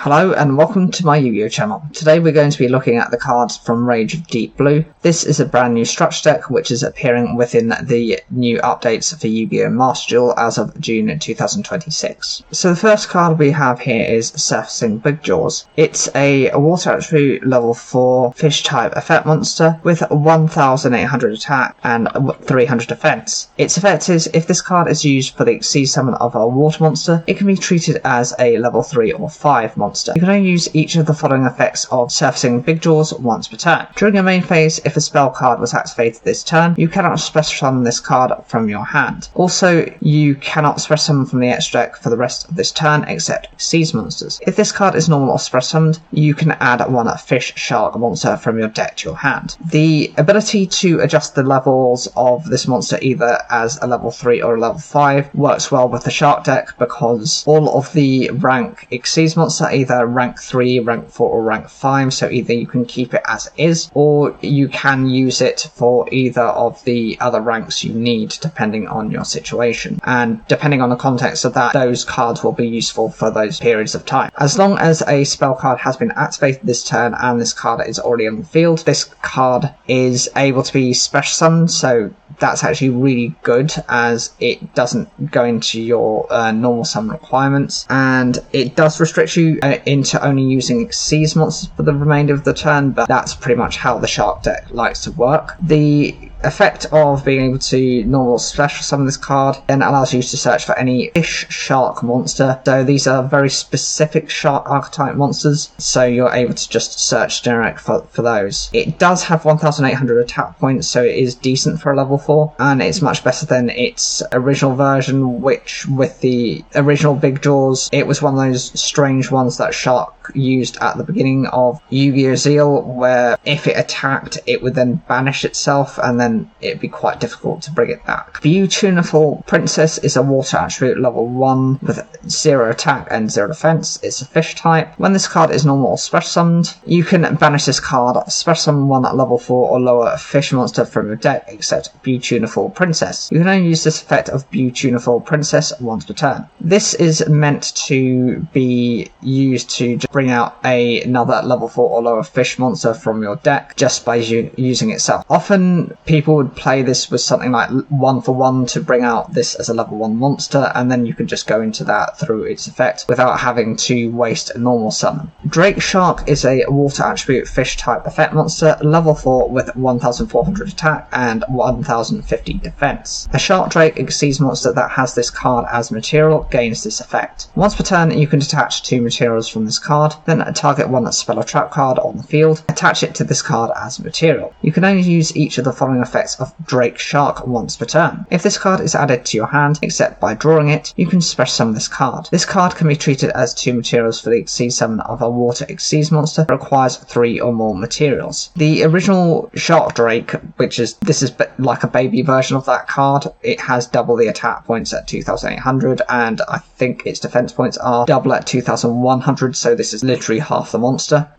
Hello and welcome to my Yu-Gi-Oh channel. Today we're going to be looking at the cards from Rage of Deep Blue. This is a brand new structure deck which is appearing within the new updates for Yu-Gi-Oh Master Duel as of June 2026. So the first card we have here is Surfacing Big Jaws. It's a water attribute level 4 fish type effect monster with 1800 attack and 300 defense. Its effect is if this card is used for the Exceed summon of a water monster, it can be treated as a level 3 or 5 monster. You can only use each of the following effects of Surfacing Big Jaws once per turn. During your main phase, if a spell card was activated this turn, you cannot special summon this card from your hand. Also, you cannot special summon from the extra deck for the rest of this turn except Seas monsters. If this card is normal or special summoned, you can add one Fish Shark monster from your deck to your hand. The ability to adjust the levels of this monster either as a level 3 or a level 5 works well with the Shark deck because all of the rank Exceeds monster either rank 3, rank 4 or rank 5, so either you can keep it as it is or you can use it for either of the other ranks you need depending on your situation, and depending on the context of that, those cards will be useful for those periods of time. As long as a spell card has been activated this turn and this card is already on the field, this card is able to be special summoned, so that's actually really good as it doesn't go into your normal summon requirements, and it does restrict you into only using Exceeds monsters for the remainder of the turn, but that's pretty much how the Shark deck likes to work. The effect of being able to normal special summon this card then allows you to search for any fish shark monster, so these are very specific shark archetype monsters, so you're able to just search generic for those. It does have 1800 attack points, so it is decent for a level 4, and it's much better than its original version, which with the original Big Jaws, it was one of those strange ones that Shark used at the beginning of Yu-Gi-Oh! Zeal, where if it attacked it would then banish itself and then it'd be quite difficult to bring it back. Beautiful Princess is a water attribute level 1 with 0 attack and 0 defense. It's a fish type. When this card is normal or special summoned, you can banish this card, special summon one at level 4 or lower fish monster from your deck except Beautiful Princess. You can only use this effect of Beautiful Princess once per turn. This is meant to be used to just bring out another level 4 or lower fish monster from your deck just by using itself. Often people would play this with something like 1-for-1 to bring out this as a level 1 monster, and then you can just go into that through its effect without having to waste a normal summon. Drake Shark is a water attribute fish type effect monster, level 4 with 1400 attack and 1050 defense. A Shark Drake Exceeds monster that has this card as material gains this effect. Once per turn you can detach 2 materials from this card, then target one spell or trap card on the field, attach it to this card as material. You can only use each of the following effects of Drake Shark once per turn. If this card is added to your hand, except by drawing it, you can special summon this card. This card can be treated as 2 materials for the Exceed summon of a water Exceeds monster that requires 3 or more materials. The original Shark Drake, this is like a baby version of that card, it has double the attack points at 2800 and I think its defense points are double at 2100, so this is literally half the monster.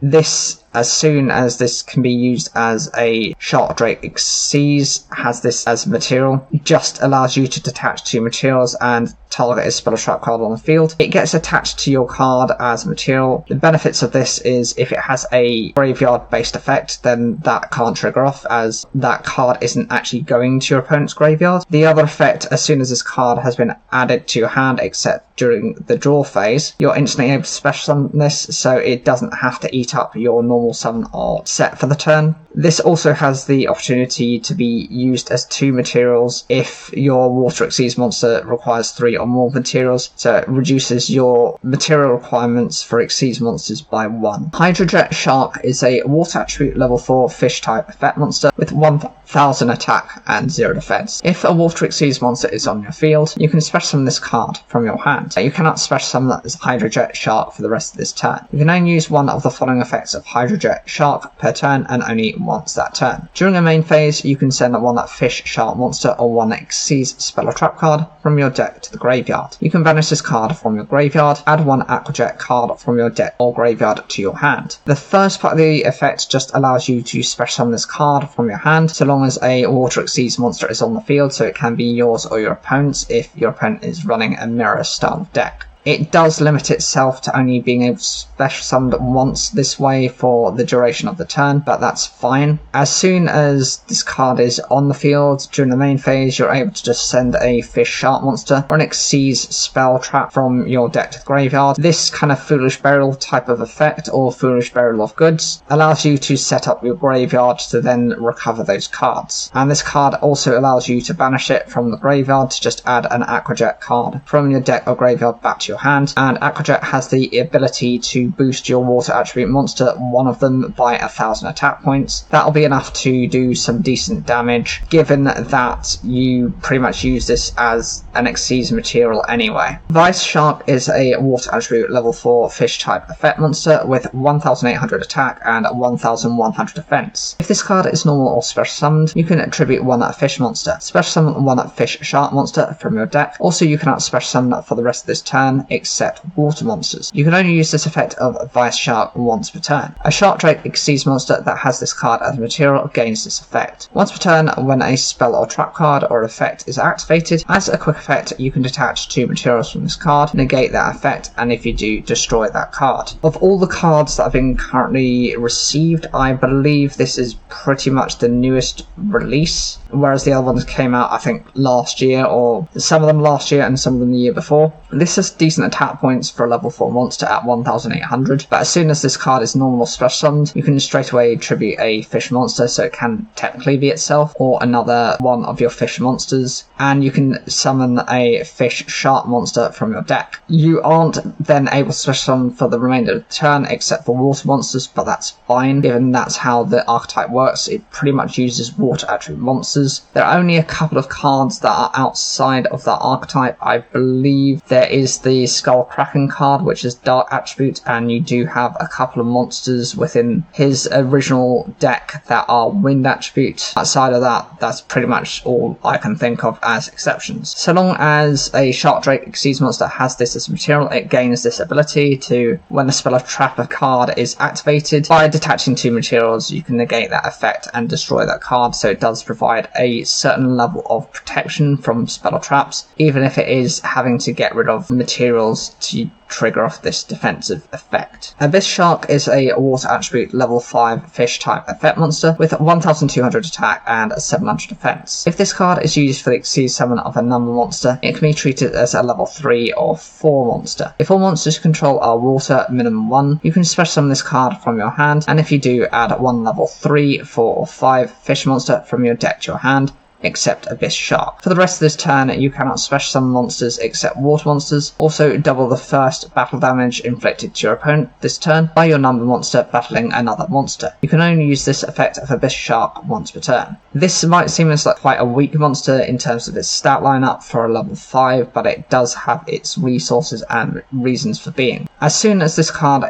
As soon as this can be used as a Shark Drake Exceeds, has this as material, it just allows you to detach 2 materials and target a spell or trap card on the field. It gets attached to your card as material. The benefits of this is if it has a graveyard based effect, then that can't trigger off as that card isn't actually going to your opponent's graveyard. The other effect, as soon as this card has been added to your hand except during the draw phase, you're instantly able to special summon this, so it doesn't have to eat up your normal summon or set for the turn. This also has the opportunity to be used as 2 materials if your water Exceeds monster requires 3 or more materials, so it reduces your material requirements for Exceeds monsters by 1. Hydrojet Shark is a water attribute level 4 fish type effect monster with 1000 attack and 0 defense. If a water Exceeds monster is on your field, you can special summon this card from your hand. You cannot special summon this Hydrojet Shark for the rest of this turn. You can only use one of the following effects of Hydrojet Shark per turn and only once that turn. During a main phase, you can send one Fish Shark monster or one Exceeds spell or trap card from your deck to the graveyard. You can banish this card from your graveyard, add one Aquajet card from your deck or graveyard to your hand. The first part of the effect just allows you to special summon this card from your hand so long as a water Exceeds monster is on the field, so it can be yours or your opponent's if your opponent is running a mirror style of deck. It does limit itself to only being able to special summon once this way for the duration of the turn, but that's fine. As soon as this card is on the field during the main phase, you're able to just send a fish shark monster or an Xyz spell trap from your deck to the graveyard. This kind of Foolish Burial type of effect, or Foolish Burial of Goods, allows you to set up your graveyard to then recover those cards. And this card also allows you to banish it from the graveyard to just add an Aquajet card from your deck or graveyard back to your hand. And Aquajet has the ability to boost your water attribute monster, one of them, by 1,000 attack points. That'll be enough to do some decent damage, given that you pretty much use this as an Xyz material anyway. Vice Shark is a water attribute level 4 fish type effect monster with 1,800 attack and 1,100 defense. If this card is normal or special summoned, you can attribute one fish monster. Special summon one fish shark monster from your deck. Also, you cannot special summon for the rest of this turn except water monsters. You can only use this effect of Vice Shark once per turn. A Shark Drake Xyz monster that has this card as a material gains this effect. Once per turn, when a spell or trap card or effect is activated, as a quick effect, you can detach 2 materials from this card, negate that effect, and if you do, destroy that card. Of all the cards that have been currently received, I believe this is pretty much the newest release, whereas the other ones came out, I think, last year, or some of them last year and some of them the year before. This has decent attack points for a level 4 monster at 1,800, but as soon as this card is normal or special summoned, you can straight away attribute a fish monster, so it can technically be itself or another one of your fish monsters, and you can summon a fish shark monster from your deck. You aren't then able to special summon for the remainder of the turn except for water monsters, but that's fine given that's how the archetype works. It pretty much uses water attribute monsters. There are only a couple of cards that are outside of that archetype. I believe there is the Skull Kraken card, which is dark attribute, and you do have a couple of monsters within his original deck that are wind attribute. Outside of that, that's pretty much all I can think of as exceptions. So long as a Shark Drake Xyz monster has this as material, it gains this ability to, when the spell of Trapper card is activated, by detaching 2 materials, you can negate that effect and destroy that card, so it does provide a certain level of protection from spell or traps, even if it is having to get rid of materials to trigger off this defensive effect. Abyss Shark is a water attribute level 5 fish type effect monster with 1,200 attack and 700 defense. If this card is used for the Xyz summon of a number monster, it can be treated as a level 3 or 4 monster. If all monsters you control are water minimum 1, you can special summon this card from your hand, and if you do, add 1 level 3, 4 or 5 fish monster from your deck to your hand, except Abyss Shark. For the rest of this turn, you cannot special summon monsters except water monsters. Also, double the first battle damage inflicted to your opponent this turn by your number monster battling another monster. You can only use this effect of Abyss Shark once per turn. This might seem as like quite a weak monster in terms of its stat lineup for a level 5, but it does have its resources and reasons for being. As soon as this card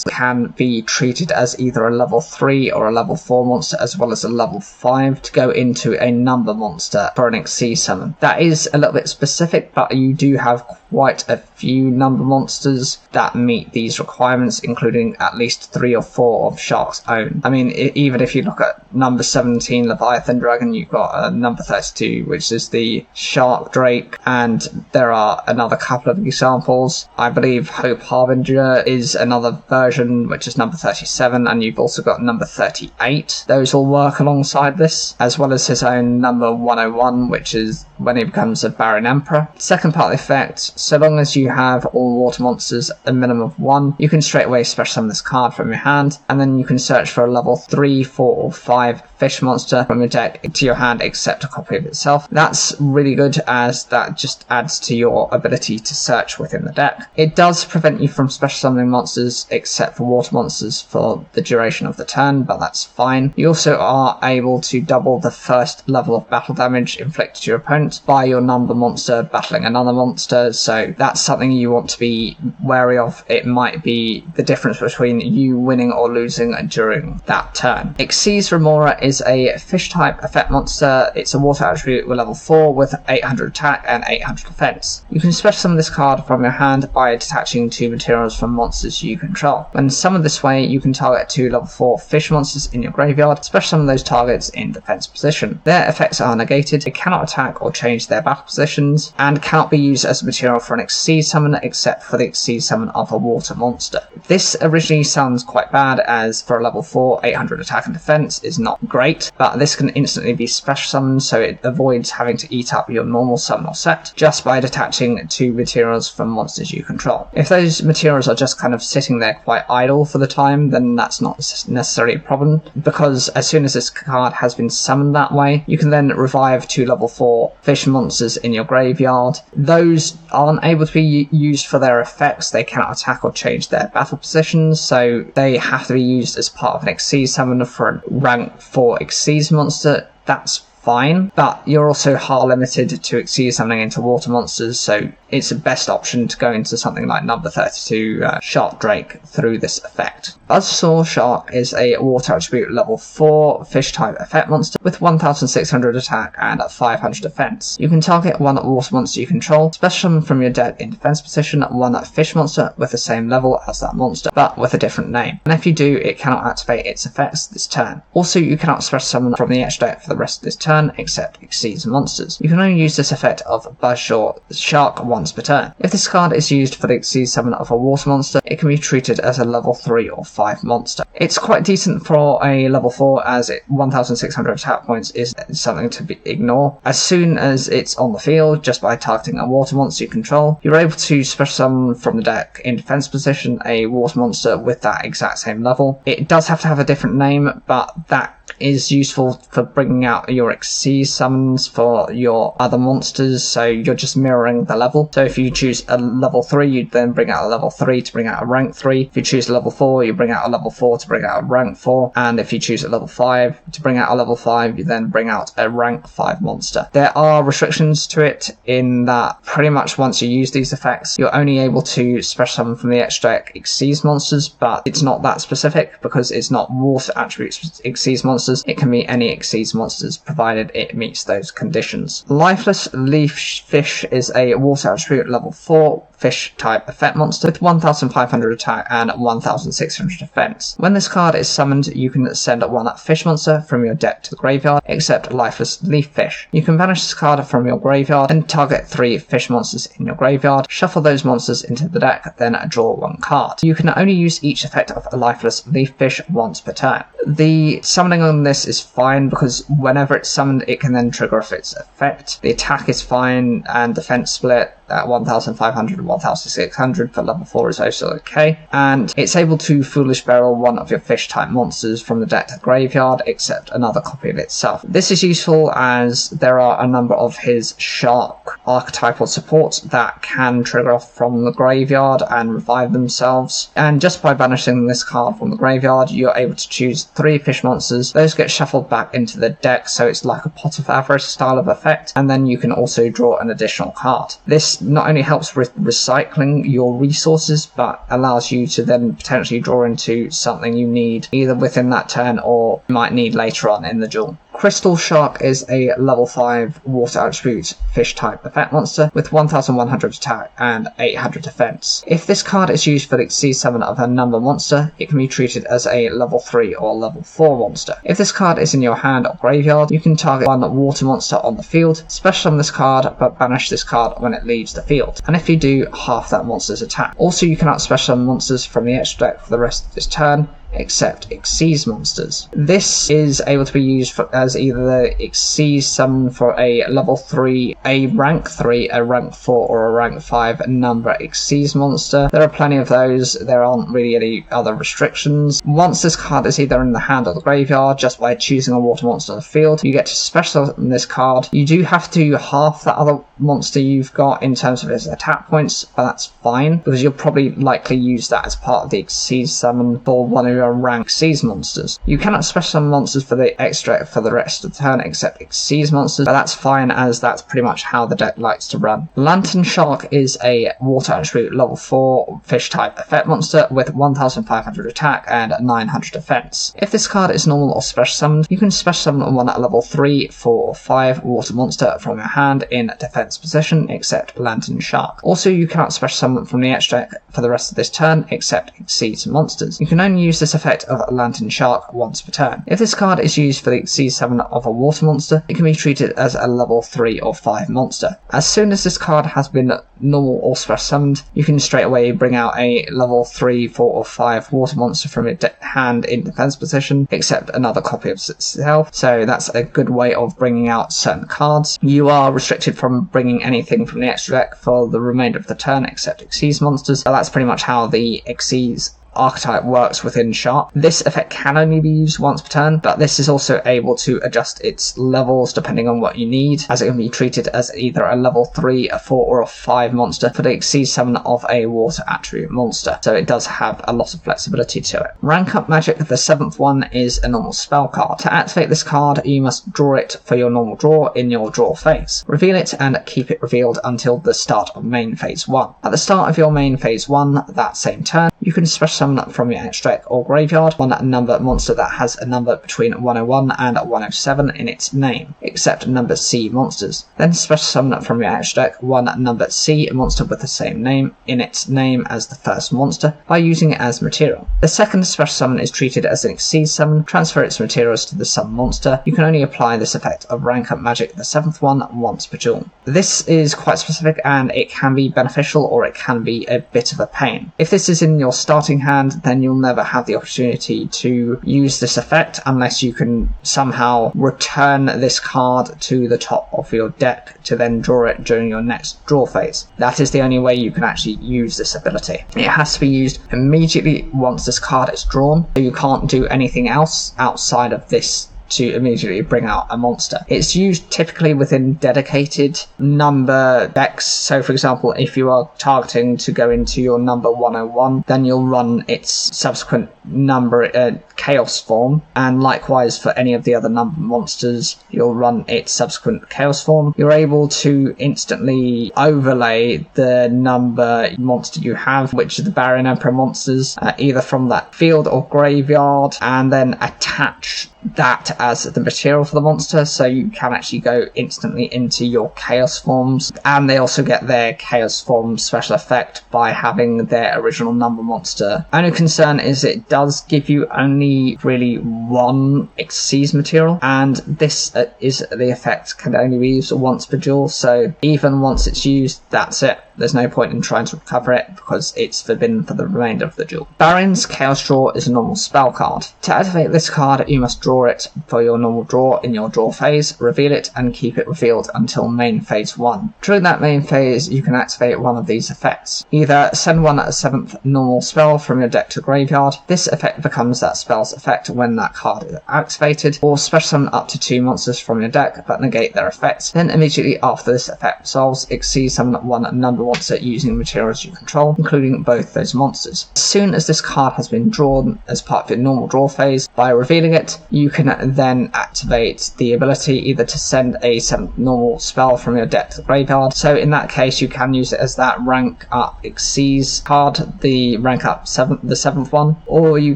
can be treated as either a level 3 or a level 4 monster, as well as a level 5 to go into a number monster for an Xyz summon. That is a little bit specific, but you do have quite a few number monsters that meet these requirements, including at least 3 or 4 of Shark's own. I mean, even if you look at number 17 Leviathan Dragon, you've got number 32, which is the Shark Drake, and there are another couple of examples. I believe Hope Harbinger is another version, which is number 37, and you've also got number 38. Those all work alongside this, as well as his own number 101, which is when he becomes a Barian Emperor. Second part of the effect, so long as you have all water monsters a minimum of 1, you can straight away special summon this card from your hand, and then you can search for a level 3, 4 or 5 fish monster from your deck to your hand except a copy of itself. That's really good, as that just adds to your ability to search within the deck. It does prevent you from special summoning monsters except for water monsters for the duration of the turn, but that's fine. You also are able to double the first level of battle damage inflicted to your opponent by your number monster battling another monster, so that's something you want to be wary of. It might be the difference between you winning or losing during that turn. Xyz Remora is a fish type effect monster. It's a water attribute with level 4 with 800 attack and 800 defense. You can special summon this card from your hand by detaching 2 materials from monsters you control. When summoned this way, you can target 2 level 4 fish monsters in your graveyard, special summon those targets in defense position. Their effects are negated, they cannot attack or change their battle positions, and cannot be used as a material material for an Exceed summon except for the Exceed summon of a water monster. This originally sounds quite bad, as for a level 4, 800 attack and defense is not great, but this can instantly be special summoned, so it avoids having to eat up your normal summon or set just by detaching 2 materials from monsters you control. If those materials are just kind of sitting there quite idle for the time, then that's not necessarily a problem, because as soon as this card has been summoned that way, you can then revive 2 level 4 fish monsters in your graveyard. Those aren't able to be used for their effects, they cannot attack or change their battle positions, so they have to be used as part of an Exceed summon for a rank 4 Exceed monster. That's fine, but you're also hard limited to Exceed summoning into water monsters, so it's the best option to go into something like number 32 Shark Drake through this effect. Buzzsaw Shark is a water attribute level 4 fish type effect monster with 1600 attack and 500 defense. You can target one water monster you control, special summon from your deck in defense position one fish monster with the same level as that monster, but with a different name. And if you do, it cannot activate its effects this turn. Also, you cannot special summon from the extra deck for the rest of this turn except Exceed monsters. You can only use this effect of Buzzsaw Shark once per turn. If this card is used for the Exceed summon of a water monster, it can be treated as a level 3 or 5 monster. It's quite decent for a level 4, as 1600 attack points is something to ignore. As soon as it's on the field, just by targeting a water monster you control, you're able to special summon from the deck in defense position a water monster with that exact same level. It does have to have a different name, but that is useful for bringing out your Exceed summons for your other monsters, so you're just mirroring the level. So if you choose a level 3, you then bring out a level 3 to bring out a rank 3. If you choose a level 4, you bring out a level 4 to bring out a rank 4. And if you choose a level 5 to bring out a level 5, you then bring out a rank 5 monster. There are restrictions to it in that pretty much once you use these effects, you're only able to special summon from the extra deck Exceed monsters, but it's not that specific because it's not water attributes Exceed monsters. It can be any Exceed monsters provided it meets those conditions. Lifeless Leaf Fish is a water attribute level 4 fish type effect monster with 1500 attack and 1600 defense. When this card is summoned, you can send one fish monster from your deck to the graveyard except Lifeless Leaf Fish. You can banish this card from your graveyard and target 3 fish monsters in your graveyard, shuffle those monsters into the deck, then draw 1 card. You can only use each effect of a Lifeless Leaf Fish once per turn. The summoning on this is fine because whenever it's summoned it can then trigger off its effect. The attack is fine and defense split at 1500 and 1600 for level 4 is also okay, and it's able to Foolish Barrel one of your fish type monsters from the deck to the graveyard except another copy of itself. This is useful as there are a number of his shark archetypal supports that can trigger off from the graveyard and revive themselves, and just by banishing this card from the graveyard you're able to choose 3 fish monsters. Those get shuffled back into the deck, so it's like a Pot of Avarice style of effect, and then you can also draw an additional card. This not only helps with recycling your resources, but allows you to then potentially draw into something you need either within that turn or might need later on in the duel. Crystal Shark is a level 5 water attribute fish type effect monster with 1100 attack and 800 defense. If this card is used for the Exceed summon of a number monster, it can be treated as a level 3 or level 4 monster. If this card is in your hand or graveyard, you can target one water monster on the field, special summon this card but banish this card when it leaves the field, and if you do, half that monster's attack. Also, you cannot special summon monsters from the extra deck for the rest of this turn except Exceed monsters. This is able to be used as either the Exceed summon for a level 3, a rank 3, a rank 4 or a rank 5 number Exceed monster. There are plenty of those, there aren't really any other restrictions. Once this card is either in the hand or the graveyard, just by choosing a water monster on the field, you get to special summon this card. You do have to half that other monster you've got in terms of its attack points, but that's fine because you'll probably likely use that as part of the Exceed summon for one of your rank Exceed monsters. You cannot special summon monsters for the extra for the rest of the turn except Exceed monsters, but that's fine as that's pretty much how the deck likes to run. Lantern Shark is a water attribute level 4 fish type effect monster with 1500 attack and 900 defense. If this card is normal or special summoned, you can special summon one at level 3, 4 or 5 water monster from your hand in defense position except Lantern Shark. Also, you cannot special summon from the extra deck for the rest of this turn except Exceed monsters. You can only use this effect of Lantern Shark once per turn. If this card is used for the Exceed summon of a water monster, it can be treated as a level 3 or 5 monster. As soon as this card has been normal or special summoned, you can straight away bring out a level 3, 4 or 5 water monster from your hand in defense position, except another copy of itself, so that's a good way of bringing out certain cards. You are restricted from bringing anything from the extra deck for the remainder of the turn except Exceed monsters, so that's pretty much how the Exceed archetype works within Shark. This effect can only be used once per turn, but this is also able to adjust its levels depending on what you need, as it can be treated as either a level 3, a 4 or a 5 monster for the Exceed summon of a water attribute monster, so it does have a lot of flexibility to it. Rank Up Magic, the 7th one, is a normal spell card. To activate this card, you must draw it for your normal draw in your draw phase. Reveal it and keep it revealed until the start of main phase 1. At the start of your main phase 1, that same turn, you can special summon from your extra deck or graveyard one number monster that has a number between 101 and 107 in its name, except number C monsters. Then special summon from your extra deck one number C monster with the same name in its name as the first monster by using it as material. The second special summon is treated as an Exceed summon. Transfer its materials to the summon monster. You can only apply this effect of Rank Up Magic, the 7th one, once per duel. This is quite specific and it can be beneficial or it can be a bit of a pain. If this is in your starting hand, then you'll never have the opportunity to use this effect unless you can somehow return this card to the top of your deck to then draw it during your next draw phase. That is the only way you can actually use this ability. It has to be used immediately once this card is drawn, so you can't do anything else outside of this to immediately bring out a monster. It's used typically within dedicated number decks, so for example if you are targeting to go into your number 101, then you'll run its subsequent number chaos form, and likewise for any of the other number monsters you'll run its subsequent chaos form. You're able to instantly overlay the number monster you have, which is the Barian Emperor monsters, either from that field or graveyard, and then attach that as the material for the monster, so you can actually go instantly into your chaos forms, and they also get their chaos form special effect by having their original number monster. Only concern is it does give you only really one Exceed material, and this is the effect can only be used once per duel, so even once it's used, that's it. There's no point in trying to recover it because it's forbidden for the remainder of the duel. Barian's Chaos Draw is a normal spell card. To activate this card, you must draw it for your normal draw in your draw phase, reveal it and keep it revealed until main phase 1. During that main phase, you can activate one of these effects. Either send one 7th normal spell from your deck to graveyard. This effect becomes that spell's effect when that card is activated, or special summon up to 2 monsters from your deck but negate their effects. Then immediately after this effect resolves, Exceed summon one number monster using materials you control, including both those monsters. As soon as this card has been drawn as part of your normal draw phase, by revealing it, you can then activate the ability either to send a 7th normal spell from your deck to the graveyard. So in that case, you can use it as that Rank Up Exceeds card, the Rank Up the 7th one, or you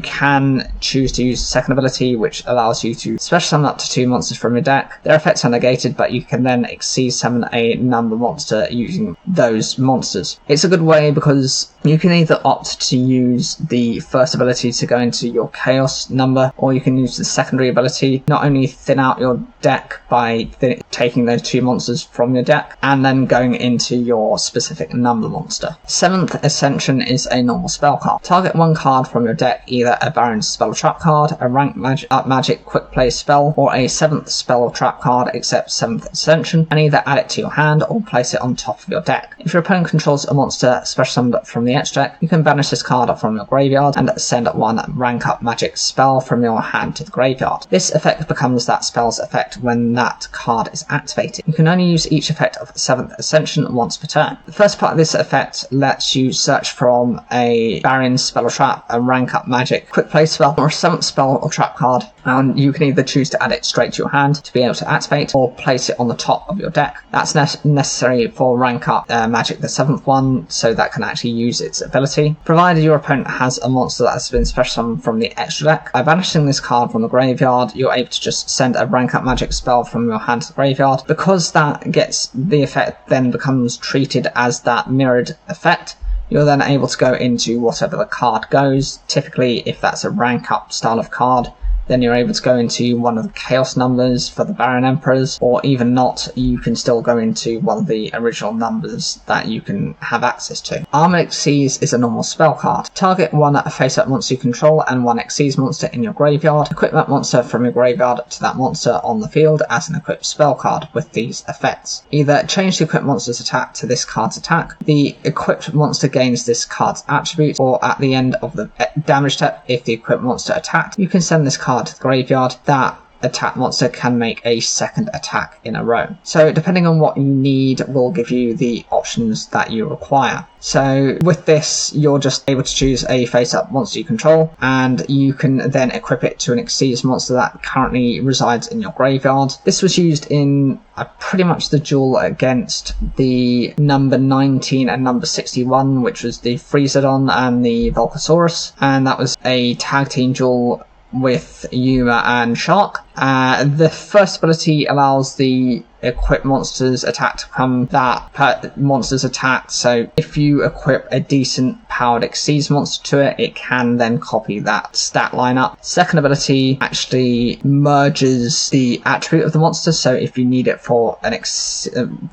can choose to use the second ability, which allows you to special summon up to 2 monsters from your deck. Their effects are negated, but you can then Exceed summon a number monster using those monsters. It's a good way because you can either opt to use the first ability to go into your chaos number, or you can use the secondary ability, not only thin out your deck by taking those 2 monsters from your deck and then going into your specific number monster. 7th Ascension is a normal spell card. Target one card from your deck, either a Barian spell trap card, a Rank Up Magic quick play spell, or a 7th spell or trap card except 7th Ascension, and either add it to your hand or place it on top of your deck. If your opponent controls a monster special summoned from the extra deck, you can banish this card from your graveyard and send one Rank Up Magic spell from your hand to the graveyard. This effect becomes that spell's effect when that card is activated. You can only use each effect of 7th Ascension once per turn. The first part of this effect lets you search from a Barian spell or trap, a Rank Up Magic quick play spell, or a 7th spell or trap card, and you can either choose to add it straight to your hand to be able to activate, or place it on the top of your deck. That's necessary for Rank Up Magic, the 7th one, so that can actually use its ability. Provided your opponent has a monster that has been special summoned from the extra deck, by banishing this card from the graveyard, you're able to just send a Rank Up Magic spell from your hand to the graveyard. Because that gets the effect then becomes treated as that mirrored effect, You're then able to go into whatever the card goes. Typically, if that's a rank up style of card, then you're able to go into one of the chaos numbers for the Barian Emperors, or even not, you can still go into one of the original numbers that you can have access to. Armored Exceeds is a normal spell card. Target one face-up monster you control and one Exceeds monster in your graveyard. Equip that monster from your graveyard to that monster on the field as an equipped spell card with these effects. Either change the equipped monster's attack to this card's attack, the equipped monster gains this card's attribute, or at the end of the damage step, if the equipped monster attacked, you can send this card to the graveyard. That attack monster can make a second attack in a row. So depending on what you need will give you the options that you require. So with this, you're just able to choose a face-up monster you control, and you can then equip it to an Exceeds monster that currently resides in your graveyard. This was used in pretty much the duel against the number 19 and number 61, which was the Freezodon and the Volcasaurus, and that was a tag team duel with Yuma and Shark. The first ability allows the equipped monster's attack to become that monster's attack, so if you equip a decent powered Exceeds monster to it, it can then copy that stat line up. Second ability actually merges the attribute of the monster, so if you need it for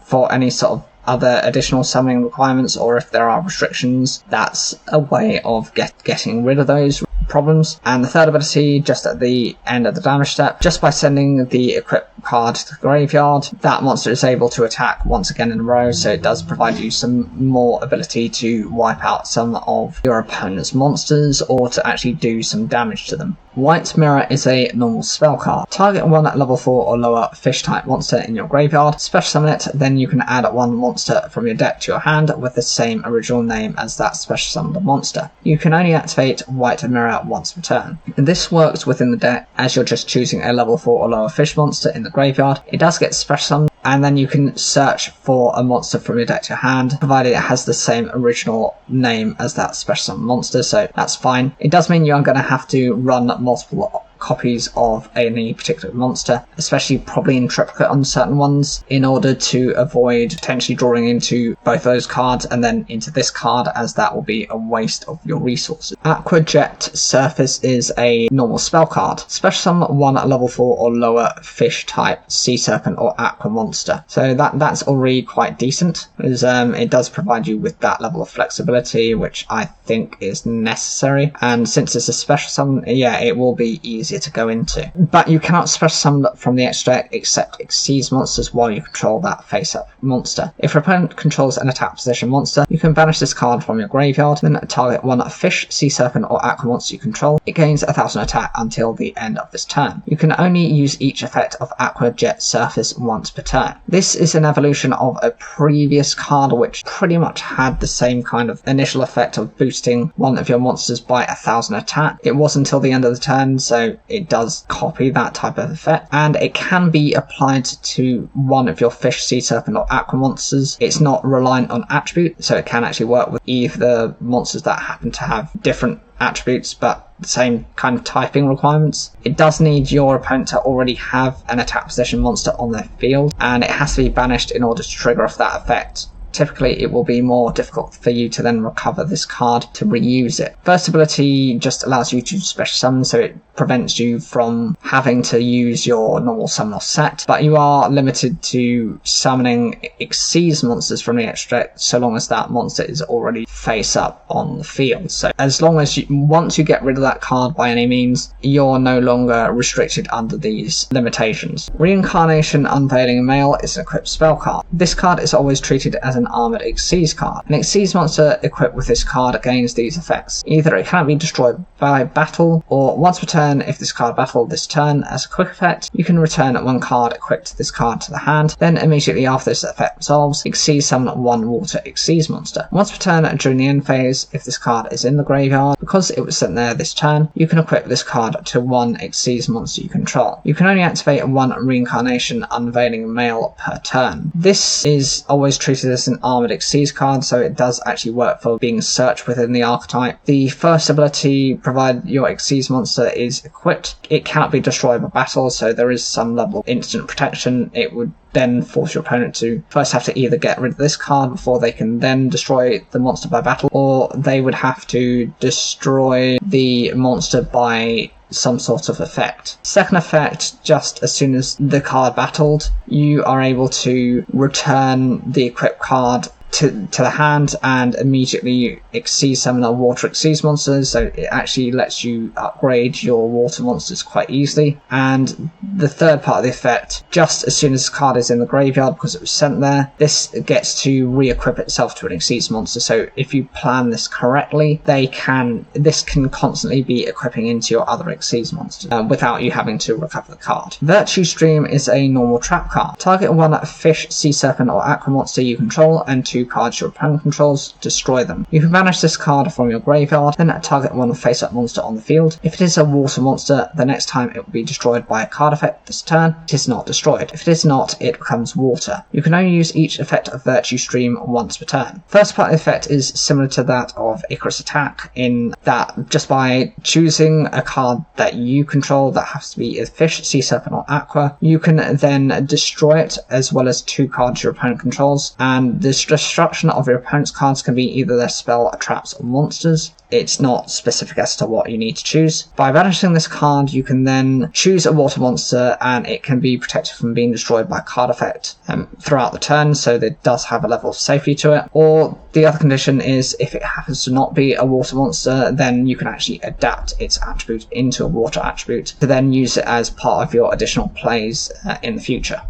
for any sort of other additional summoning requirements, or if there are restrictions, that's a way of getting rid of those problems. And the third ability, just at the end of the damage step, just by sending the equipped card to the graveyard, that monster is able to attack once again in a row, so it does provide you some more ability to wipe out some of your opponent's monsters, or to actually do some damage to them. White Mirror is a normal spell card. Target one level 4 or lower fish type monster in your graveyard, special summon it, then you can add one monster from your deck to your hand with the same original name as that special summoned monster. You can only activate White Mirror once per turn. This works within the deck as you're just choosing a level 4 or lower fish monster in the graveyard. It does get special summoned, and then you can search for a monster from your deck to your hand, provided it has the same original name as that special summon monster, so that's fine. It does mean you're going to have to run multiple copies of any particular monster, especially probably in triplicate on certain ones, in order to avoid potentially drawing into both those cards and then into this card, as that will be a waste of your resources. Aqua Jet Surface is a normal spell card. Special summon one level 4 or lower fish type sea serpent or aqua monster. So that's already quite decent, as it does provide you with that level of flexibility, which I think is necessary. And since it's a special summon, yeah, it will be easy to go into. But you cannot special summon from the extra deck except Exceeds monsters while you control that face-up monster. If your opponent controls an attack position monster, you can banish this card from your graveyard, then target one fish, sea serpent or aqua monster you control. It gains 1000 attack until the end of this turn. You can only use each effect of Aqua Jet Surface once per turn. This is an evolution of a previous card which pretty much had the same kind of initial effect of boosting one of your monsters by 1000 attack. It was until the end of the turn, so it does copy that type of effect, and it can be applied to one of your fish, sea serpent or aqua monsters. It's not reliant on attribute, so it can actually work with either monsters that happen to have different attributes but the same kind of typing requirements. It does need your opponent to already have an attack possession monster on their field, and it has to be banished in order to trigger off that effect. Typically it will be more difficult for you to then recover this card to reuse it. First ability just allows you to special summon, so it prevents you from having to use your normal summon set, but you are limited to summoning Exceeds monsters from the extra deck so long as that monster is already face up on the field. So as long as once you get rid of that card by any means, you're no longer restricted under these limitations. Reincarnation Unveiling Mail is an equipped spell card. This card is always treated as an armored Exceeds card. An Exceeds monster equipped with this card gains these effects. Either it cannot be destroyed by battle, or once per turn, if this card battled this turn as a quick effect, you can return one card equipped to this card to the hand. Then immediately after this effect resolves, Exceeds summon one water Exceeds monster. Once per turn during the end phase, if this card is in the graveyard, because it was sent there this turn, you can equip this card to one Exceeds monster you control. You can only activate one Reincarnation Unveiling Mail per turn. This is always treated as is an Armored Exceeds card, so it does actually work for being searched within the archetype. The first ability, provided your Exceeds monster is equipped, it cannot be destroyed by battle, so there is some level of instant protection. It would then force your opponent to first have to either get rid of this card before they can then destroy the monster by battle, or they would have to destroy the monster by some sort of effect. Second effect, just as soon as the card battled, you are able to return the equipped card to the hand and immediately Exceed summon a water Exceeds monsters, so it actually lets you upgrade your water monsters quite easily. And the third part of the effect, just as soon as the card is in the graveyard because it was sent there, this gets to re-equip itself to an Exceeds monster. So if you plan this correctly, this can constantly be equipping into your other Exceeds monsters without you having to recover the card. virTUE Stream is a normal trap card. Target one fish, sea serpent or aqua monster you control and 2 cards your opponent controls, destroy them. You can banish this card from your graveyard, then target one face-up monster on the field. If it is a water monster, the next time it will be destroyed by a card effect this turn. It is not destroyed. If it is not, it becomes water. You can only use each effect of virTUE Stream once per turn. First part of the effect is similar to that of Icarus Attack, in that just by choosing a card that you control that has to be a fish, sea serpent or aqua, you can then destroy it as well as 2 cards your opponent controls, and this destruction of your opponent's cards can be either their spell, traps or monsters. It's not specific as to what you need to choose. By banishing this card, you can then choose a water monster and it can be protected from being destroyed by a card effect throughout the turn, so it does have a level of safety to it. Or the other condition is if it happens to not be a water monster, then you can actually adapt its attribute into a water attribute to then use it as part of your additional plays in the future.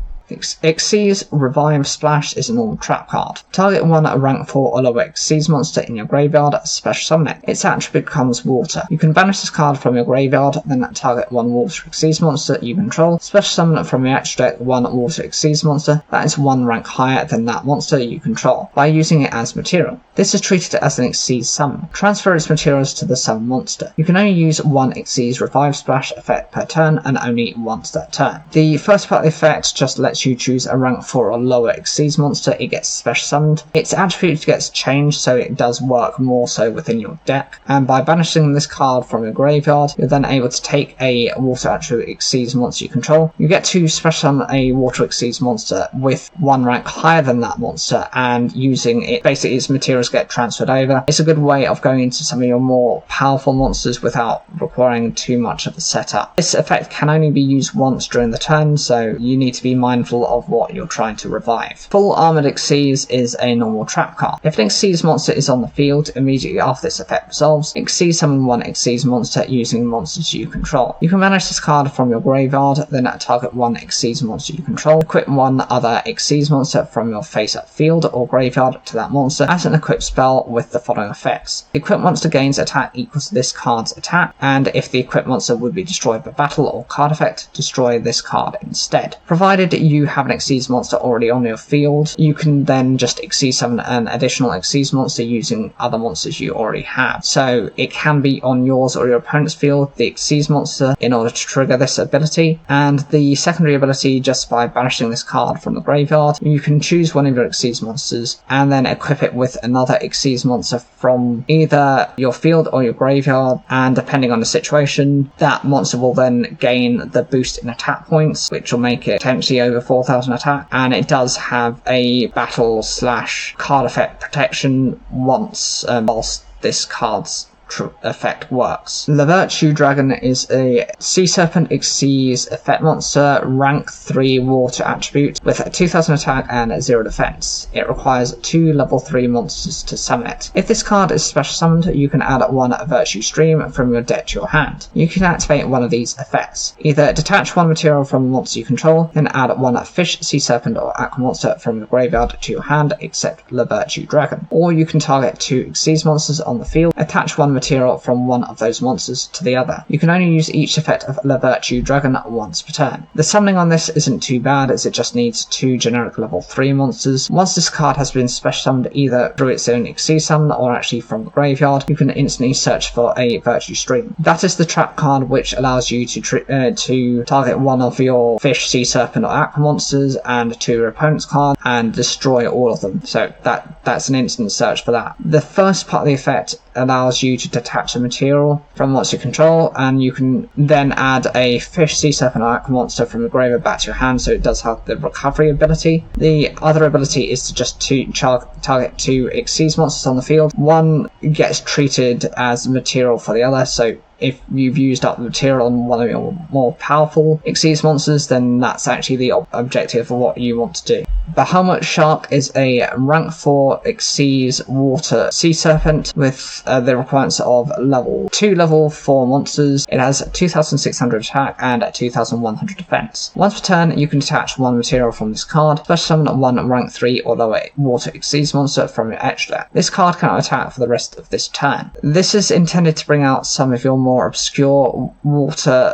Exceeds Revive Splash is a normal trap card. Target one rank 4 or lower Exceeds monster in your graveyard, special summon it. Its attribute becomes water. You can banish this card from your graveyard, then target one water Exceeds monster you control, special summon from your extra deck one water Exceeds monster that is 1 rank higher than that monster you control, by using it as material. This is treated as an Exceeds summon. Transfer its materials to the summon monster. You can only use 1 Exceeds Revive Splash effect per turn and only once that turn. The first part of the effect just lets you choose a rank 4 or lower Exceeds monster. It gets special summoned. Its attribute gets changed, so it does work more so within your deck, and by banishing this card from your graveyard, you're then able to take a water attribute Exceeds monster you control. You get to special summon a water Exceeds monster with 1 rank higher than that monster, and using it, basically its materials get transferred over. It's a good way of going into some of your more powerful monsters without requiring too much of the setup. This effect can only be used once during the turn, so you need to be mindful of what you're trying to revive. Full Armored Exceeds is a normal trap card. If an Exceeds monster is on the field, immediately after this effect resolves, Exceed summon 1 Exceeds monster using monsters you control. You can banish this card from your graveyard, then target 1 Exceeds monster you control, equip 1 other Exceeds monster from your face-up field or graveyard to that monster as an equipped spell with the following effects. The equipped monster gains attack equals to this card's attack, and if the equipped monster would be destroyed by battle or card effect, destroy this card instead. Provided you have an Exceeds monster already on your field, you can then just Exceed summon an additional Exceeds monster using other monsters you already have. So it can be on yours or your opponent's field, the Exceeds monster, in order to trigger this ability. And the secondary ability, just by banishing this card from the graveyard, you can choose one of your Exceeds monsters and then equip it with another Exceeds monster from either your field or your graveyard, and depending on the situation, that monster will then gain the boost in attack points, which will make it potentially over 4,000 attack, and it does have a battle / card effect protection once whilst this card's effect works. The virTUE Dragon is a Sea Serpent Exceeds effect monster, rank 3 water attribute with 2000 attack and 0 defense. It requires 2 level 3 monsters to summon it. If this card is special summoned, you can add 1 virTUE Stream from your deck to your hand. You can activate one of these effects. Either detach 1 material from a monster you control, then add 1 fish, sea serpent or aqua monster from your graveyard to your hand, except the virTUE Dragon. Or you can target 2 Exceeds monsters on the field, attach 1 material from one of those monsters to the other. You can only use each effect of the vidIQ dragon once per turn. The summoning on this isn't too bad, as it just needs 2 generic level 3 monsters. Once this card has been special summoned either through its own Exceed summon or actually from the graveyard, you can instantly search for a vidIQ stream. That is the trap card, which allows you to target one of your fish, sea serpent or aqua monsters and 2 your opponent's card and destroy all of them. So that's an instant search for that. The first part of the effect allows you to detach a material from monster control, and you can then add a fish, sea serpent or aqua monster from the graveyard back to your hand, so it does have the recovery ability. The other ability is to just target 2 Exceed monsters on the field. One gets treated as material for the other, so if you've used up the material on one of your more powerful Exceed monsters, then that's actually the objective of what you want to do. Bahamut Shark is a rank 4 Exceed water sea serpent with the requirements of level 2 level 4 monsters. It has 2600 attack and 2100 defense. Once per turn, you can detach 1 material from this card, special summon 1 rank 3 or lower water Exceed monster from your edge deck. This card cannot attack for the rest of this turn. This is intended to bring out some of your more obscure water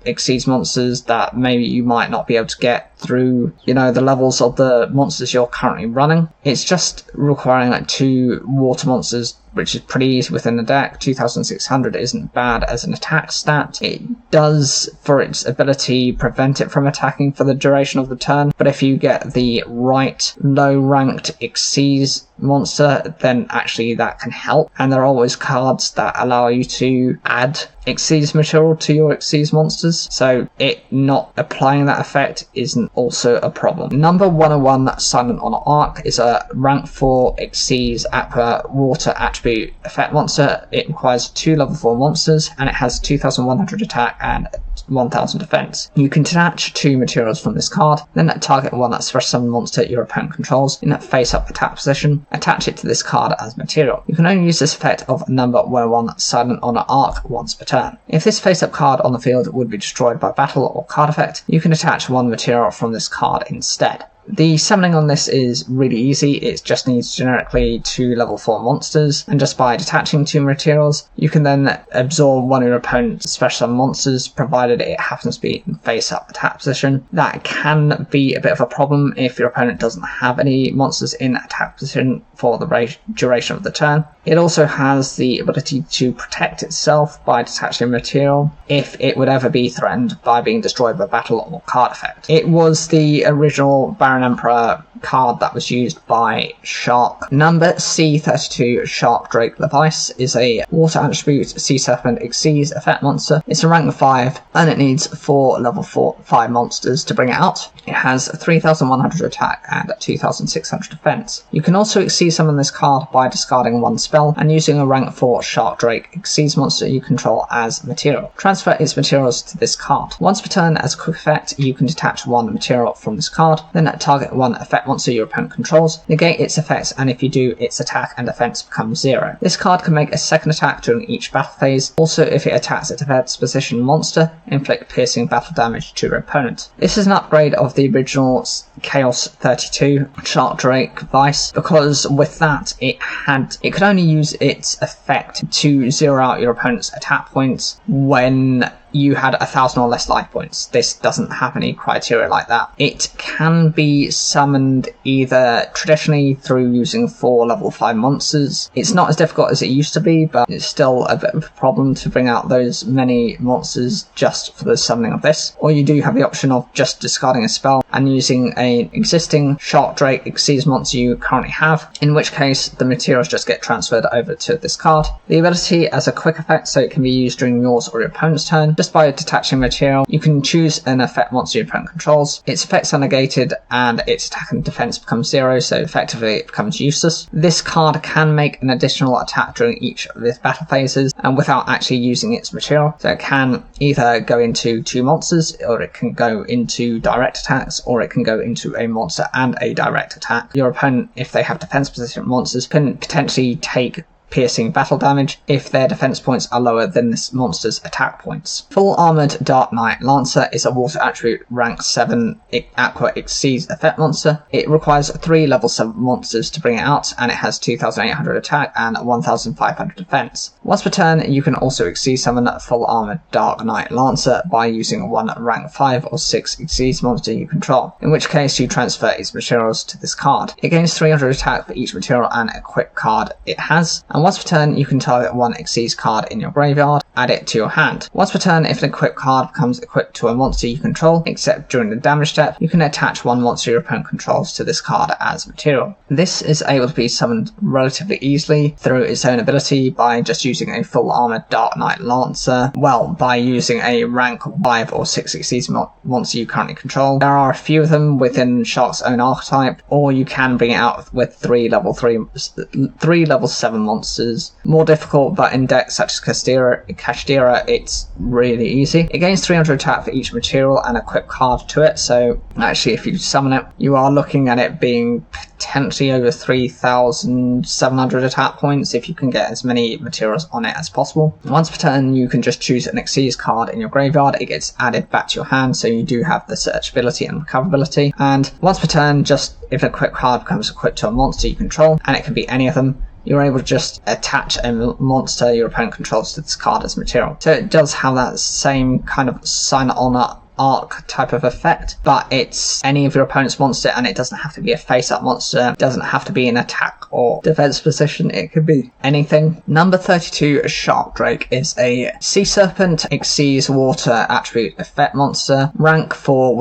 Exceed monsters that maybe you might not be able to get through, the levels of the monsters you're currently running. It's just requiring like 2 water monsters, which is pretty easy within the deck. 2600 isn't bad as an attack stat. It does, for its ability, prevent it from attacking for the duration of the turn, but if you get the right low ranked Exceed monster, then actually that can help. And there are always cards that allow you to add Exceed material to your Exceed monsters, so it not applying that effect isn't also a problem. Number 101 Silent on Arc is a rank 4 Exceed Aqua Water attribute effect monster. It requires 2 level 4 monsters and it has 2100 attack and 1000 defense. You can detach 2 materials from this card, then target one that special summon monster your opponent controls in a face up attack position, attach it to this card as material. You can only use this effect of number 101 Silent on Arc once per turn. If this face up card on the field would be destroyed by battle or card effect, you can attach 1 material from this card instead. The summoning on this is really easy. It just needs generically 2 level 4 monsters, and just by detaching 2 materials, you can then absorb one of your opponent's special summon monsters, provided it happens to be in face up attack position. That can be a bit of a problem if your opponent doesn't have any monsters in attack position for the duration of the turn. It also has the ability to protect itself by detaching material if it would ever be threatened by being destroyed by battle or card effect. It was the original Barian Emperor card that was used by Shark. Number C32 Shark Drake Levice is a water attribute sea serpent Exceed effect monster. It's a rank 5 and it needs 4 level 5 monsters to bring it out. It has 3100 attack and 2600 defense. You can also Exceed summon this card by discarding 1 spell and using a rank 4 Shark Drake Exceed monster you control as material. Transfer its materials to this card. Once per turn, as a quick effect, you can detach 1 material from this card, then target 1 effect monster your opponent controls, negate its effects, and if you do, its attack and defense become 0. This card can make a second attack during each battle phase. Also, if it attacks a defense position monster, inflict piercing battle damage to your opponent. This is an upgrade of the original Chaos 32 Shark Drake Vice, because with that it could only use its effect to 0 out your opponent's attack points when you had 1000 or less life points. This doesn't have any criteria like that. It can be summoned either traditionally through using 4 level 5 monsters. It's not as difficult as it used to be, but it's still a bit of a problem to bring out those many monsters just for the summoning of this. Or you do have the option of just discarding a spell and using an existing Shark Drake Exceed monster you currently have, in which case the materials just get transferred over to this card. The ability as a quick effect, so it can be used during yours or your opponent's turn. Just by detaching material, you can choose an effect monster your opponent controls. Its effects are negated and its attack and defense becomes 0, so effectively it becomes useless. This card can make an additional attack during each of its battle phases and without actually using its material. So it can either go into 2 monsters, or it can go into direct attacks, or it can go into a monster and a direct attack. Your opponent, if they have defense position monsters, can potentially take piercing battle damage if their defense points are lower than this monster's attack points. Full Armored Dark Knight Lancer is a water attribute rank 7 Aqua Exceeds effect monster. It requires 3 level 7 monsters to bring it out, and it has 2800 attack and 1500 defense. Once per turn, you can also Exceed summon Full Armored Dark Knight Lancer by using one rank 5 or 6 Exceed monster you control, in which case you transfer its materials to this card. It gains 300 attack for each material and equip card it has, and once per turn you can target one Exceed card in your graveyard, add it to your hand. Once per turn, if an equipped card becomes equipped to a monster you control, except during the damage step, you can attach one monster your opponent controls to this card as material. This is able to be summoned relatively easily through its own ability by just using a Full Armored Dark Knight Lancer, well, by using a rank 5 or 6 Exceed monster you currently control. There are a few of them within Shark's own archetype, or you can bring it out with 3 level 7 monsters. More difficult, but in decks such as Kashtira, it's really easy. It gains 300 attack for each material and equip card to it, so actually if you summon it, you are looking at it being potentially over 3,700 attack points if you can get as many materials on it as possible. Once per turn, you can just choose an Exceed card in your graveyard. It gets added back to your hand, so you do have the searchability and recoverability. And once per turn, just if an equipped card becomes equipped to a monster you control, and it can be any of them, you're able to just attach a monster your opponent controls to this card as material. So it does have that same kind of sign-on arc type of effect, but it's any of your opponent's monster, and it doesn't have to be a face-up monster, it doesn't have to be an attack or defense position, it could be anything. Number 32, Shark Drake, is a Sea Serpent Exceeds Water attribute effect monster, rank 4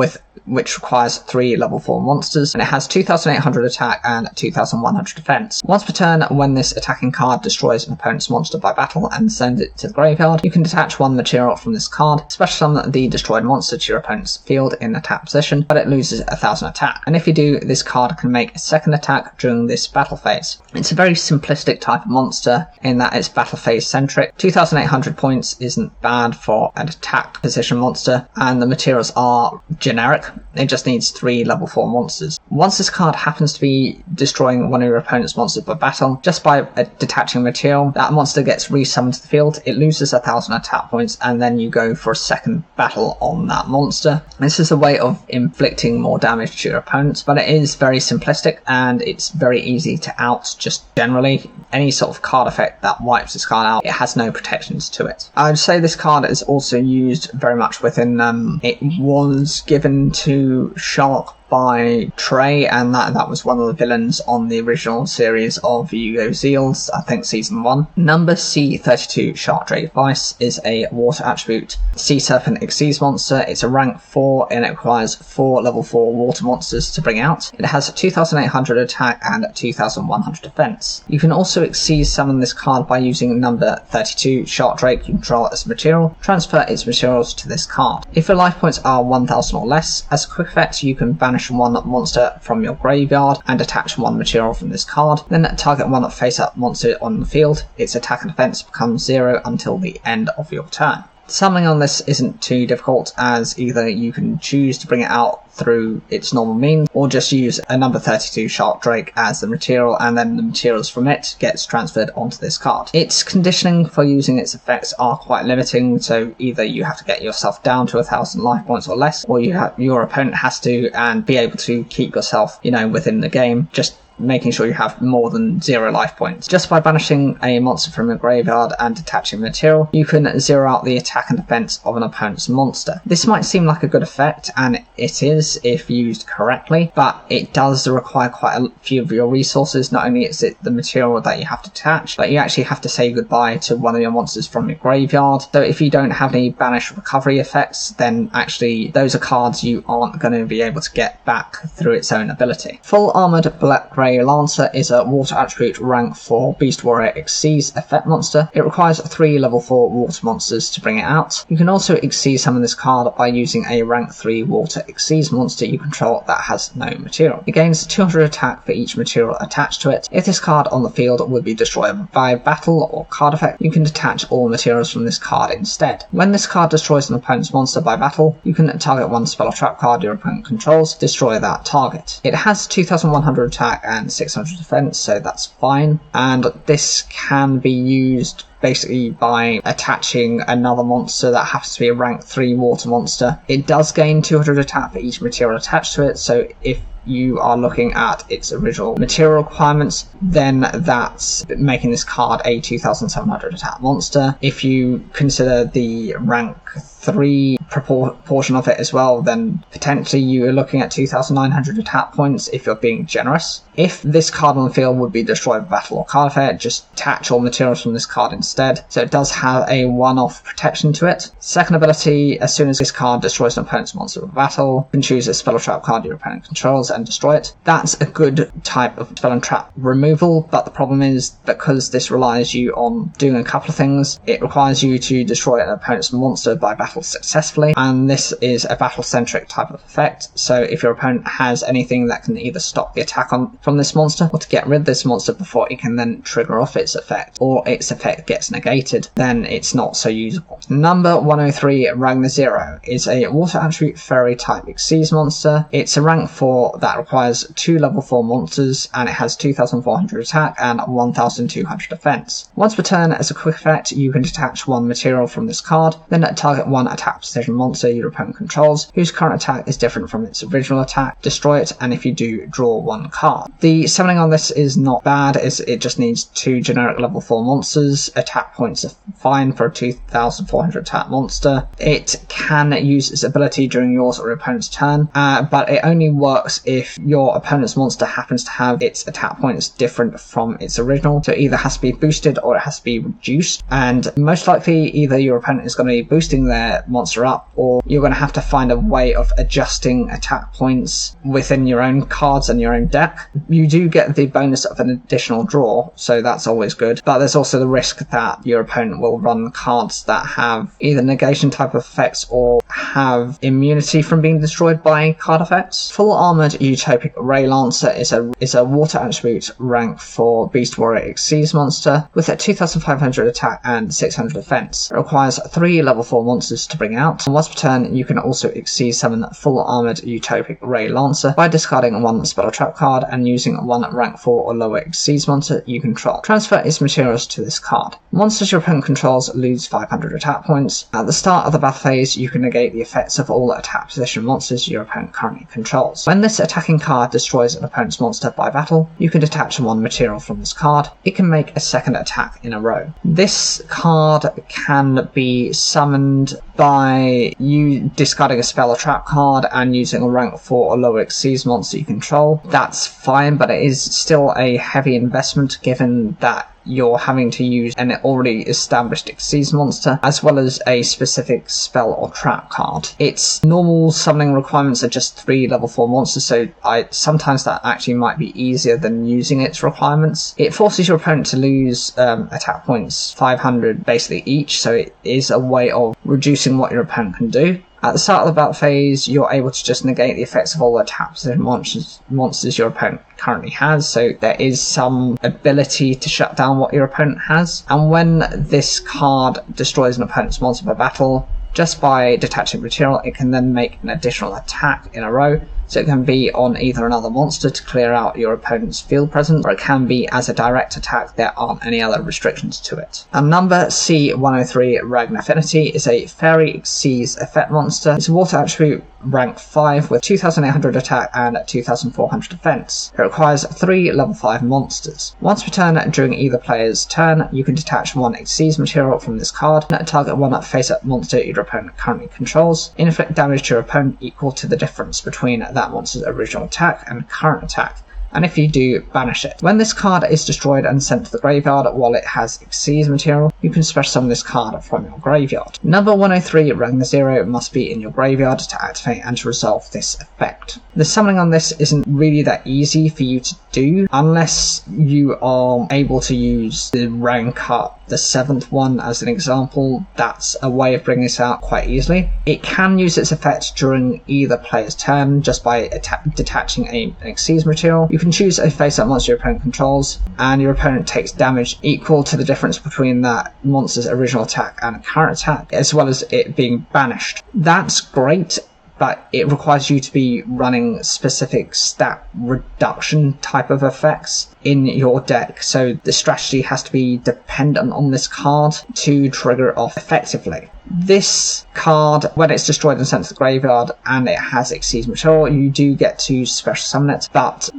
which requires 3 level 4 monsters, and it has 2800 attack and 2100 defense. Once per turn, when this attacking card destroys an opponent's monster by battle and sends it to the graveyard, you can detach one material from this card, special summon the destroyed monster to your opponent's field in attack position, but it loses 1000 attack. And if you do, this card can make a second attack during this battle phase. It's a very simplistic type of monster in that it's battle phase centric. 2800 points isn't bad for an attack position monster, and the materials are generic. It just needs 3 level 4 monsters. Once this card happens to be destroying one of your opponent's monsters by battle, just by detaching material, that monster gets resummoned to the field, it loses 1000 attack points, and then you go for a second battle on that monster. This is a way of inflicting more damage to your opponent, but it is very simplistic and it's very easy to out. Just generally, any sort of card effect that wipes this card out, it has no protections to it. I would say this card is also used very much within, it was given to Shark by Trey, and that was one of the villains on the original series of Yu-Gi-Oh! Zeals, I think season 1. Number C32, Shark Drake Vice, is a water attribute Sea Serpent Exceeds monster. It's a rank 4 and it requires 4 level 4 water monsters to bring out. It has 2800 attack and 2100 defense. You can also Exceed summon this card by using number 32, Shark Drake, you control as material. Transfer its materials to this card. If your life points are 1000 or less, as a quick effect you can banish one monster from your graveyard and attach one material from this card, then target one face-up monster on the field. Its attack and defense becomes 0 until the end of your turn. Summoning on this isn't too difficult, as either you can choose to bring it out through its normal means, or just use a number 32 Shark Drake as the material, and then the materials from it gets transferred onto this card. Its conditioning for using its effects are quite limiting, so either you have to get yourself down to 1000 life points or less, or your opponent has to, and be able to keep yourself, within the game, just making sure you have more than 0 life points. Just by banishing a monster from your graveyard and detaching material, you can zero out the attack and defense of an opponent's monster. This might seem like a good effect, and it is if used correctly, but it does require quite a few of your resources. Not only is it the material that you have to attach, but you actually have to say goodbye to one of your monsters from your graveyard. So if you don't have any banish recovery effects, then actually those are cards you aren't going to be able to get back through its own ability. Full Armored Black Grey Lancer is a water attribute rank 4 Beast Warrior Exceeds effect monster. It requires 3 level 4 water monsters to bring it out. You can also Exceed summon this card by using a rank 3 water exceeds monster you control that has no material. It gains 200 attack for each material attached to it. If this card on the field would be destroyed by battle or card effect, you can detach all materials from this card instead. When this card destroys an opponent's monster by battle, you can target one spell or trap card your opponent controls, destroy that target. It has 2100 attack and 600 defense, so that's fine, and this can be used basically by attaching another monster that happens to be a rank 3 water monster. It does gain 200 attack for each material attached to it, so if you are looking at its original material requirements, then that's making this card a 2700 attack monster. If you consider the rank 3 proportion of it as well, then potentially you are looking at 2900 attack points if you're being generous. If this card on the field would be destroyed by battle or card effect, just attach all materials from this card instead, so it does have a one-off protection to it. Second ability, as soon as this card destroys an opponent's monster with battle, you can choose a spell or trap card your opponent controls and destroy it. That's a good type of spell and trap removal, but the problem is, because this relies you on doing a couple of things, it requires you to destroy an opponent's monster by battle successfully, and this is a battle-centric type of effect, so if your opponent has anything that can either stop the attack from this monster, or to get rid of this monster before it can then trigger off its effect, or its effect gets negated, then it's not so usable. Number 103, Ragnar Zero, is a water attribute fairy type Xyz monster. It's a rank 4 that requires 2 level 4 monsters, and it has 2400 attack and 1200 defense. Once per turn, as a quick effect, you can detach one material from this card, then target one attack precision monster your opponent controls, whose current attack is different from its original attack, destroy it, and if you do, draw one card. The summoning on this is not bad, as it just needs 2 generic level 4 monsters. Attack points are fine for a 2400 attack monster. It can use its ability during yours or your opponent's turn, but it only works if your opponent's monster happens to have its attack points different from its original, so it either has to be boosted or it has to be reduced, and most likely either your opponent is going to be boosting their monster up, or you're going to have to find a way of adjusting attack points within your own cards and your own deck. You do get the bonus of an additional draw, so that's always good, but there's also the risk that your opponent will run cards that have either negation type of effects or have immunity from being destroyed by card effects. Full Armored Utopic Ray Lancer is a water attribute rank 4 Beast Warrior Xyz monster with a 2500 attack and 600 defense. It requires 3 level 4 monsters to bring out, and once per turn you can also Xyz summon Full Armored Utopic Ray Lancer by discarding one spell or trap card and using one rank 4 or lower Xyz monster you control. Transfer its materials to this card. Monsters your opponent controls lose 500 attack points. At the start of the battle phase, you can negate the effects of all attack position monsters your opponent currently controls. When this attacking card destroys an opponent's monster by battle, you can detach one material from this card. It can make a second attack in a row. This card can be summoned by you discarding a spell or trap card and using a rank 4 or lower Xyz monster you control. That's fine, but it is still a heavy investment given that you're having to use an already established Xyz monster as well as a specific spell or trap card. Its normal summoning requirements are just 3 level 4 monsters, so sometimes that actually might be easier than using its requirements. It forces your opponent to lose attack points 500 basically each, so it is a way of reducing what your opponent can do. At the start of the battle phase, you're able to just negate the effects of all the attack position monsters your opponent currently has, so there is some ability to shut down what your opponent has. And when this card destroys an opponent's monster by battle, just by detaching material, it can then make an additional attack in a row. So it can be on either another monster to clear out your opponent's field presence, or it can be as a direct attack. There aren't any other restrictions to it. And number C103, Ragnar Affinity, is a fairy Xyz effect monster. It's a water attribute rank 5 with 2800 attack and 2400 defense. It requires 3 level 5 monsters. Once per turn during either player's turn, you can detach one Xyz material from this card and target one face-up monster your opponent currently controls. Inflict damage to your opponent equal to the difference between that monster's original attack and current attack, and if you do, banish it. When this card is destroyed and sent to the graveyard while it has Xyz material, you can special summon this card from your graveyard. Number 103, Ragnar Zero, must be in your graveyard to activate and to resolve this effect. The summoning on this isn't really that easy for you to do unless you are able to use the rank up the 7th one as an example, that's a way of bringing this out quite easily. It can use its effect during either player's turn just by detaching an exceeds material. You can choose a face-up monster your opponent controls, and your opponent takes damage equal to the difference between that monster's original attack and current attack, as well as it being banished. That's great, but it requires you to be running specific stat reduction type of effects in your deck, so the strategy has to be dependent on this card to trigger it off effectively. This card, when it's destroyed and sent to the graveyard and it has exceeds material, you do get to special summon it, but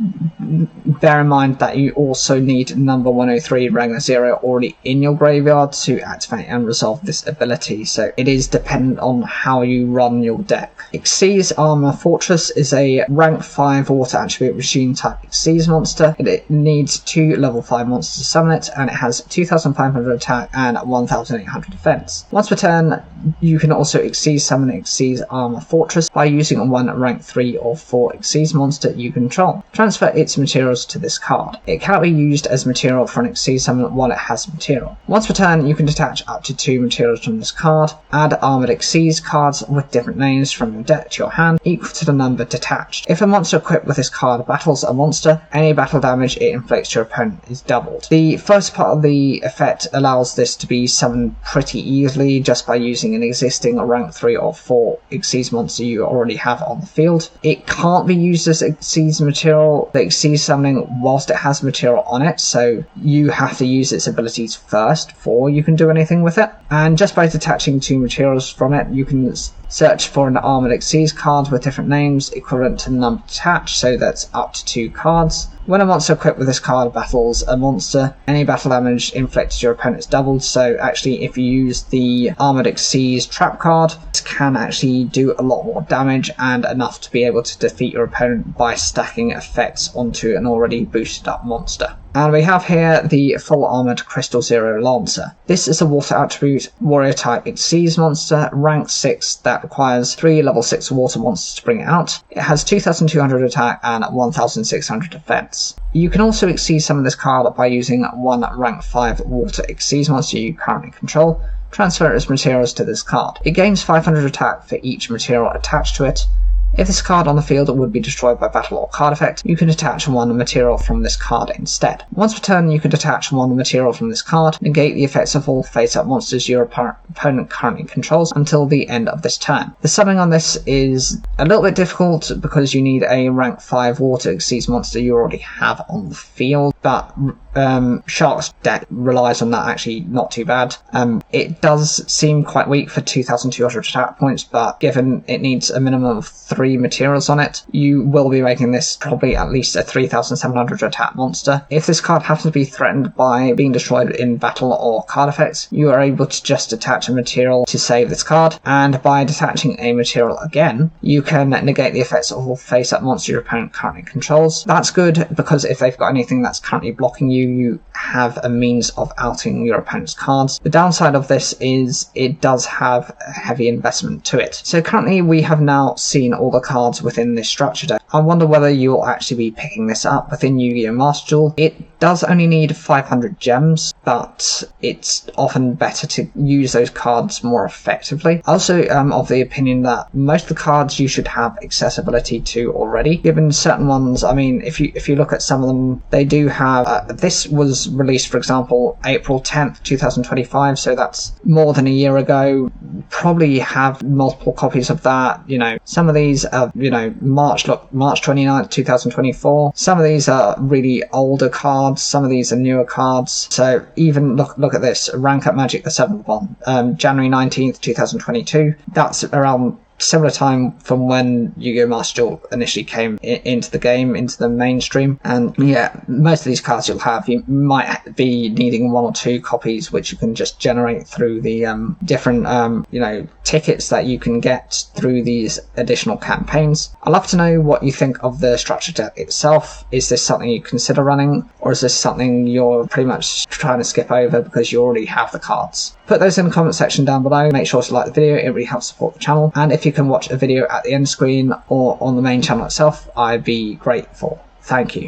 bear in mind that you also need number 103 Ragnar 0 already in your graveyard to activate and resolve this ability, so it is dependent on how you run your deck. Exceeds Armor Fortress is a rank 5 water attribute machine type Exceeds monster. It needs 2 level 5 monsters to summon it, and it has 2500 attack and 1800 defense. Once per turn, you can also Exceeds summon Exceeds Armor Fortress by using one rank 3 or 4 Exceeds monster you control. Transfer its materials to this card. It cannot be used as material for an Exceeds summon while it has material. Once per turn, you can detach up to 2 materials from this card. Add Armored Exceeds cards with different names from your deck to your hand equal to the number detached. If a monster equipped with this card battles a monster, any battle damage it inflicts to your opponent is doubled. The first part of the effect allows this to be summoned pretty easily just by using an existing rank 3 or 4 Exceeds monster you already have on the field. It can't be used as Exceeds material, the Exceeds summoning, whilst it has material on it, so you have to use its abilities first before you can do anything with it. And just by detaching 2 materials from it, you can search for an Armored Exceeds card with different names equivalent to the number detached, so that's up to 2 cards. When a monster equipped with this card battles a monster, any battle damage inflicted to your opponent is doubled, so actually if you use the Armored Exceeds trap card, this can actually do a lot more damage and enough to be able to defeat your opponent by stacking effects onto an already boosted up monster. And we have here the full armoured Crystal Zero Lancer. This is a water attribute, warrior type Exceeds monster, rank 6 that requires 3 level 6 water monsters to bring it out. It has 2200 attack and 1600 defense. You can also Exceeds summon this card by using one rank 5 water Exceeds monster you currently control. Transfer its materials to this card. It gains 500 attack for each material attached to it. If this card on the field would be destroyed by battle or card effect, you can detach one material from this card instead. Once per turn, you can detach one material from this card, negate the effects of all face-up monsters your opponent currently controls until the end of this turn. The summoning on this is a little bit difficult because you need a rank 5 water Exceeds monster you already have on the field, but Shark's deck relies on that actually not too bad. It does seem quite weak for 2200 attack points, but given it needs a minimum of 3 materials on it, you will be making this probably at least a 3700 attack monster. If this card happens to be threatened by being destroyed in battle or card effects, you are able to just detach a material to save this card, and by detaching a material again, you can negate the effects of all face-up monsters your opponent currently controls. That's good because if they've got anything that's currently blocking you, you have a means of outing your opponent's cards. The downside of this is it does have a heavy investment to it. So currently we have now seen all the cards within this structure deck. I wonder whether you'll actually be picking this up within Yu-Gi-Oh! Master Duel. It does only need 500 gems, but it's often better to use those cards more effectively. I also am of the opinion that most of the cards you should have accessibility to already, given certain ones. I mean, if you look at some of them, they do have this was released, for example, April 10th 2025, so that's more than a year ago. Probably have multiple copies of that. You know, some of these are, you know, March 29th 2024. Some of these are really older cards, some of these are newer cards. So even look at this, Rank Up Magic, the 7th one, January 19th 2022. That's around similar time from when Yu-Gi-Oh! Master Duel initially came into the game, into the mainstream. And yeah, most of these cards you'll have, you might be needing 1 or 2 copies, which you can just generate through the different you know, tickets that you can get through these additional campaigns. I'd love to know what you think of the structure deck itself. Is this something you consider running, or is this something you're pretty much trying to skip over because you already have the cards? Put those in the comment section down below. Make sure to like the video, it really helps support the channel. And if you can watch a video at the end screen or on the main channel itself, I'd be grateful. Thank you.